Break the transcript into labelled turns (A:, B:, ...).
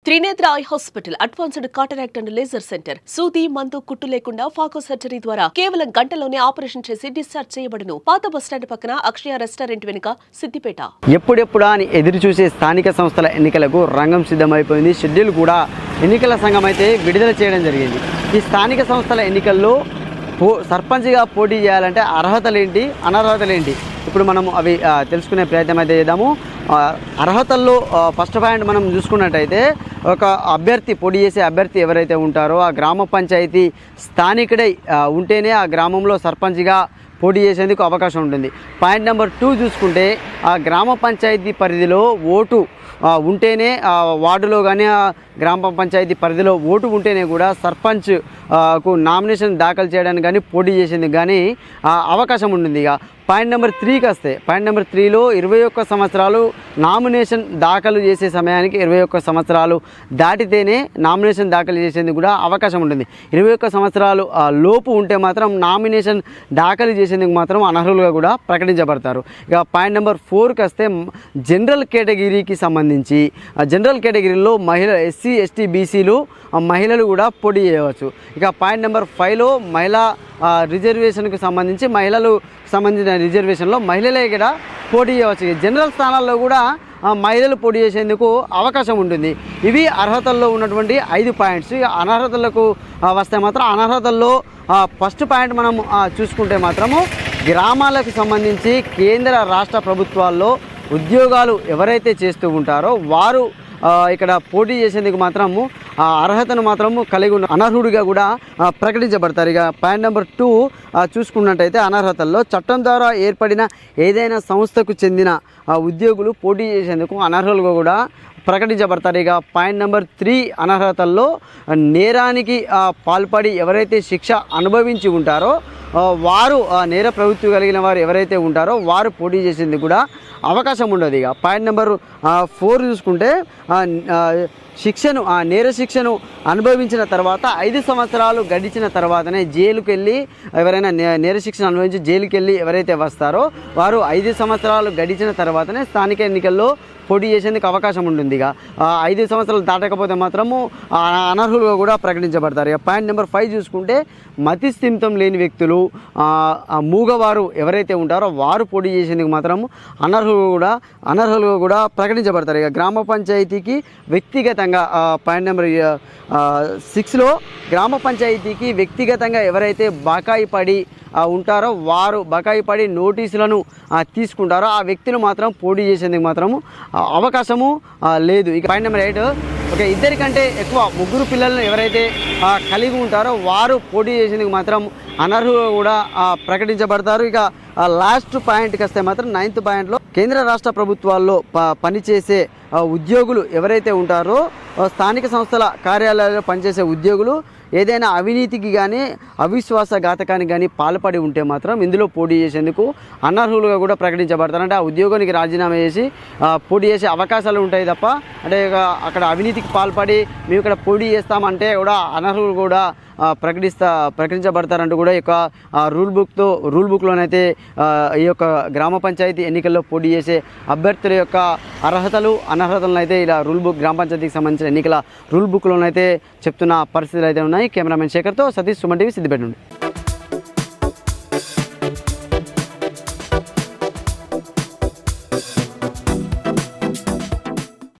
A: Trinetra eye hospital advanced cataract and laser centre సూది మందు కుట్టు లేకుండా ఫాకో సర్జరీ ద్వారా కేవలం గంటలోనే ఆపరేషన్ చేసి డిశ్చార్జ్ చేయబడును. పాత బస్టాండ్ పక్కన అక్షయ రెస్టారెంట్ వెనుక సిద్దిపేట.
B: ఎప్పుడెప్పుడా అని ఎదురు చూసే స్థానిక సంస్థల ఎన్నికలకు రంగం సిద్ధమైపోయింది. షెడ్యూల్ కూడా ఎన్నికల సంఘం అయితే విడుదల చేయడం జరిగింది. ఈ స్థానిక సంస్థల ఎన్నికల్లో సర్పంచ్గా పోటీ చేయాలంటే అర్హతలేంటి, అనర్హతలేంటి ఇప్పుడు మనం అవి తెలుసుకునే ప్రయత్నం అయితే చేద్దాము. అర్హతల్లో ఫస్ట్ పాయింట్ మనం చూసుకున్నట్టయితే ఒక అభ్యర్థి పోటీ చేసే అభ్యర్థి ఎవరైతే ఉంటారో ఆ గ్రామ పంచాయతీ స్థానికుడై ఉంటేనే ఆ గ్రామంలో సర్పంచ్గా పోటీ చేసేందుకు అవకాశం ఉంటుంది. పాయింట్ నెంబర్ 2 చూసుకుంటే ఆ గ్రామ పంచాయతీ పరిధిలో ఓటు ఉంటేనే వార్డులో కానీ గ్రామ పంచాయతీ పరిధిలో ఓటు ఉంటేనే కూడా సర్పంచ్కు నామినేషన్ దాఖలు చేయడానికి కానీ పోటీ చేసేందుకు కానీ అవకాశం ఉంటుంది. ఇక పాయింట్ నెంబర్ 3కి వస్తే పాయింట్ నెంబర్ 3లో 21 సంవత్సరాలు నామినేషన్ దాఖలు చేసే సమయానికి 21 సంవత్సరాలు దాటితేనే నామినేషన్ దాఖలు చేసేందుకు కూడా అవకాశం ఉంటుంది. 21 సంవత్సరాలు లోపు ఉంటే మాత్రం నామినేషన్ దాఖలు చేసేందుకు మాత్రం అనర్హులుగా కూడా ప్రకటించబడతారు. ఇక పాయింట్ నెంబర్ 4కి వస్తే జనరల్ కేటగిరీకి సంబంధించి జనరల్ కేటగిరీలో మహిళ ఎస్సీ ఎస్టీ బీసీలు మహిళలు కూడా పోటీ చేయవచ్చు. ఇక పాయింట్ నెంబర్ 5లో మహిళా రిజర్వేషన్కు సంబంధించి మహిళలు సంబంధించిన రిజర్వేషన్లో మహిళలే కూడా పోటీ చేయవచ్చు. జనరల్ స్థానాల్లో కూడా మహిళలు పోటీ చేసేందుకు అవకాశం ఉంటుంది. ఇవి అర్హతల్లో ఉన్నటువంటి 5 పాయింట్స్. ఇక అనర్హతలకు వస్తే మాత్రం అనర్హతల్లో ఫస్ట్ పాయింట్ మనం చూసుకుంటే మాత్రము గ్రామాలకు సంబంధించి కేంద్ర రాష్ట్ర ప్రభుత్వాల్లో ఉద్యోగాలు ఎవరైతే చేస్తూ ఉంటారో వారు ఇక్కడ పోటీ చేసేందుకు మాత్రము అర్హతను మాత్రము కలిగి ఉన్న అనర్హుడిగా కూడా ప్రకటించబడతారు. ఇక పాయింట్ నెంబర్ 2 చూసుకున్నట్టయితే అనర్హతల్లో చట్టం ద్వారా ఏర్పడిన ఏదైనా సంస్థకు చెందిన ఉద్యోగులు పోటీ చేసేందుకు అనర్హులుగా కూడా ప్రకటించబడతారు. ఇక పాయింట్ నెంబర్ 3 అనర్హతల్లో నేరానికి పాల్పడి ఎవరైతే శిక్ష అనుభవించి ఉంటారో వారు నేర ప్రవృత్తి కలిగిన వారు ఎవరైతే ఉంటారో వారు పోటీ చేసేందుకు కూడా అవకాశం ఉండదు. ఇక పాయింట్ నెంబర్ 4 చూసుకుంటే శిక్షను నేర శిక్షను అనుభవించిన తర్వాత 5 సంవత్సరాలు గడిచిన తర్వాతనే జైలుకి వెళ్ళి ఎవరైనా నేర శిక్షను అనుభవించి జైలుకి వెళ్ళి ఎవరైతే వస్తారో వారు 5 సంవత్సరాలు గడిచిన తర్వాతనే స్థానిక ఎన్నికల్లో పోటీ చేసేందుకు అవకాశం ఉంటుంది. ఇక 5 సంవత్సరాలు దాటకపోతే మాత్రము అనర్హులుగా కూడా ప్రకటించబడతారు. ఇక పాయింట్ నెంబర్ 5 చూసుకుంటే మతి స్థిమితం లేని వ్యక్తులు మూగవారు ఎవరైతే ఉంటారో వారు పోటీ చేసేందుకు మాత్రము అనర్హులుగా కూడా ప్రకటించబడతారు. ఇక గ్రామ పంచాయతీకి వ్యక్తిగతంగా పాయింట్ నెంబర్ 6లో గ్రామ పంచాయతీకి వ్యక్తిగతంగా ఎవరైతే బకాయి పడి ఉంటారో వారు బకాయి పడి నోటీసులను తీసుకుంటారో ఆ వ్యక్తులు మాత్రం పోటీ చేసేందుకు మాత్రము అవకాశము లేదు. ఇక పాయింట్ నెంబర్ 8 ఓకే ఇద్దరికంటే ఎక్కువ ముగ్గురు పిల్లలను ఎవరైతే కలిగి ఉంటారో వారు పోటీ చేసేందుకు మాత్రం అనర్హులుగా కూడా ప్రకటించబడతారు. ఇక లాస్ట్ పాయింట్కి వస్తే మాత్రం 9th పాయింట్లో కేంద్ర రాష్ట్ర ప్రభుత్వాల్లో పనిచేసే ఉద్యోగులు ఎవరైతే ఉంటారో స్థానిక సంస్థల కార్యాలయాల్లో పనిచేసే ఉద్యోగులు ఏదైనా అవినీతికి కానీ అవిశ్వాసఘాతకానికి కానీ పాల్పడి ఉంటే మాత్రం ఇందులో పోటీ చేసేందుకు అనర్హులుగా కూడా ప్రకటించబడతారు. అంటే ఆ ఉద్యోగానికి రాజీనామా చేసి పోటీ చేసే అవకాశాలు ఉంటాయి తప్ప అంటే అక్కడ అవినీతికి పాల్పడి మేము ఇక్కడ పోటీ చేస్తామంటే కూడా అనర్హులు కూడా ప్రకటించబడతారంటూ కూడా ఈ యొక్క రూల్ బుక్లోనైతే ఈ యొక్క గ్రామ పంచాయతీ ఎన్నికల్లో పోటీ చేసే అభ్యర్థుల యొక్క అర్హతలు అనర్హతలను అయితే ఇలా గ్రామ పంచాయతీకి సంబంధించిన ఎన్నికల రూల్ బుక్లోనైతే చెప్తున్న పరిస్థితులు అయితే ఉన్నాయి. కెమెరామెన్ శేఖర్తో సతీష్, సుమన్ టీవీ, సిద్దిపేట నుండి.